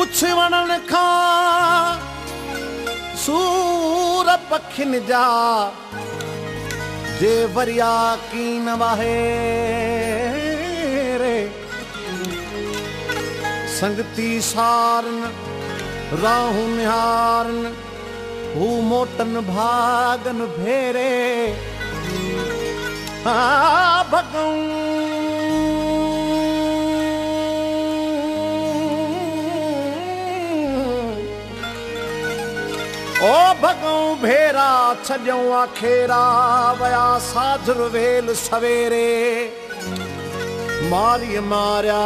पुछवण खां सूर पखिन जा जे वरिया की न वाहे रे संगती सारन राहु निहारन हू मोटन भागन भेरे भगऊं ओ भगऊं भेरा छॾियऊं आखेरा वया साझुर वेल सवेरे मारिय मारिया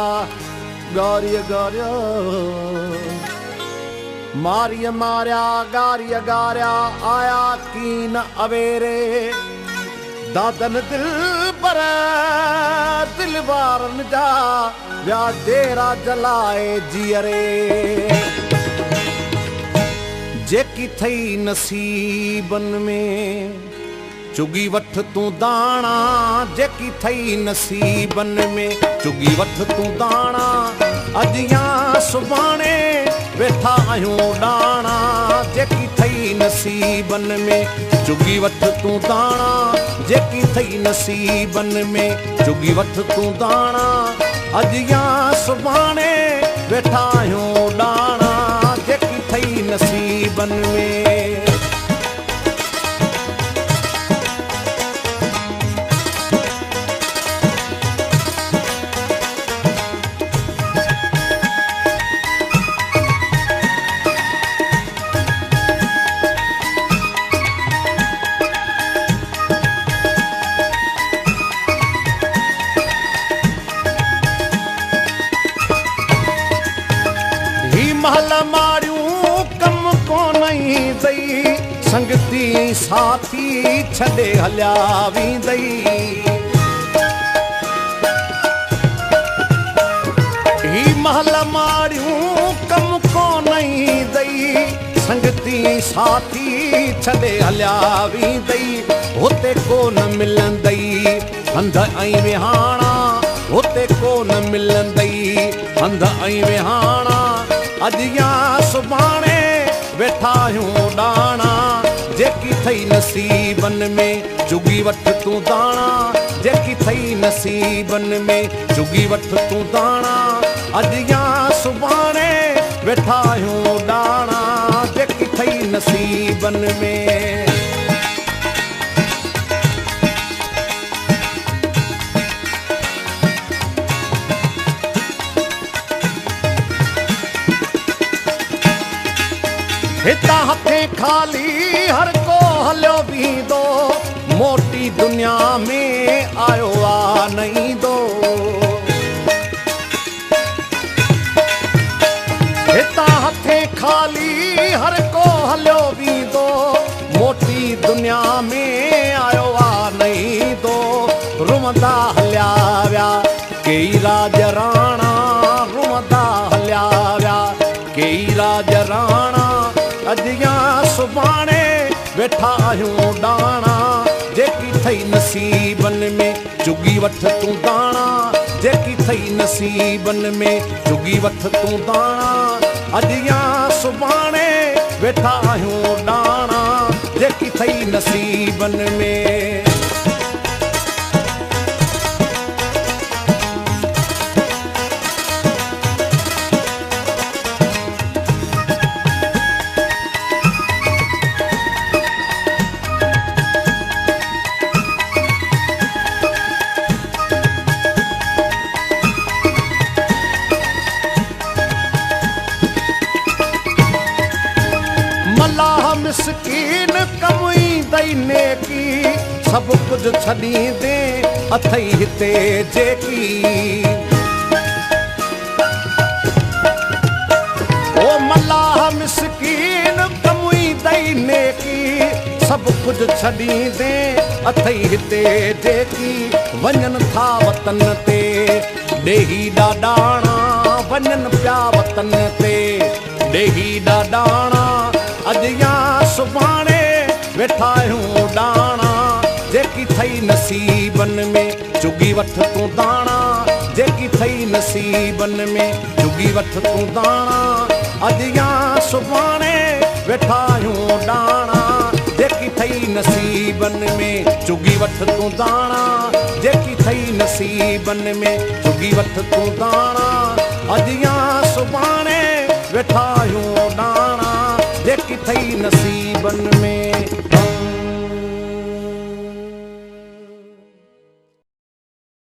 गारिय गारिया मारिय मारिया गारिय गारिया आया कीन अवेरे दादन दिल पर दिल वारन जा व्या डेरा जलाए जियरे जेकी थई नसीबन में चुगी वठ तू दाना जेकी थई नसीबन में चुगी वठ तू दाना अज या सुभाणे वेठा आहियूं डाणा जेकी थई नसीबन में चुगी वठ तू दाना जेकी थई नसीबन में चुगी वठ तू दाना अज या सुभाणे वेठा आहियूं डाणा जेकी थई नसीबन में महल मारियूं कम कोन दई संगती साथी छॾे हलिया वेंदई ही महल मारियूं कम कोन दई संगती साथी छॾे हलिया वेंदई हुते कोन मिलंदई हंध ऐं विहाणा हुते कोन मिलंदई हंध ऐं विहाणा अज या सुभाणे वेठा आहियूं डाणा जेकी थई नसीबन में चुगी वठ तू दाणा जेकी थई नसीबन में चुगी वठ तू दाणा अज या सुभाणे वेठा आहियूं डाणा जेकी थई नसीबन में हिता हथे खाली हर को हलियो बींदो मोटी दुनिया में आयो आ नहीं दो हिता हथे खाली हर को हलियो बींदो मोटी दुनिया में आयो आ नहीं दो रुमदा हलिया व्या कई राज राणा रुमदा हलिया व्या कई राज राणा अज या सुभाणे वेठा आहियूं डाणा जेकी थई नसीबन में चुगी वठ तू दाणा जेकी थई नसीबन में चुगी वठ तू दाणा अज या सुभाणे वेठा आहियूं डाणा जेकी थई नसीबन में मल्लाह मिसकीन कमुई दई नेकी सब कुछ छड़ी दे अथई हिते जेकी ओ मल्लाह मिसकीन कमुई दई नेकी सब कुछ छड़ी दे अथई हिते जेकी वञन था वतन ते ॾेही ॾाॾाणा वञन पिया वतन ते ॾेही ॾाॾाणा अज या सुभाणे वेठा आहियूं डाणा जेकी थई नसीबन में चुगी वठ तू दाणा जेकी थई नसीबन में चुगी वठ तू दाणा अॼु या सुभाणे वेठा आहियूं डाणा जेकी ठही नसीबनि में चुगी वठ तूं दाणा जेकी ठही नसीबनि में चुगी वठ तूं दाणा अॼु या सुभाणे वेठा आहियूं डाणा जेकी ठही नसीबनि में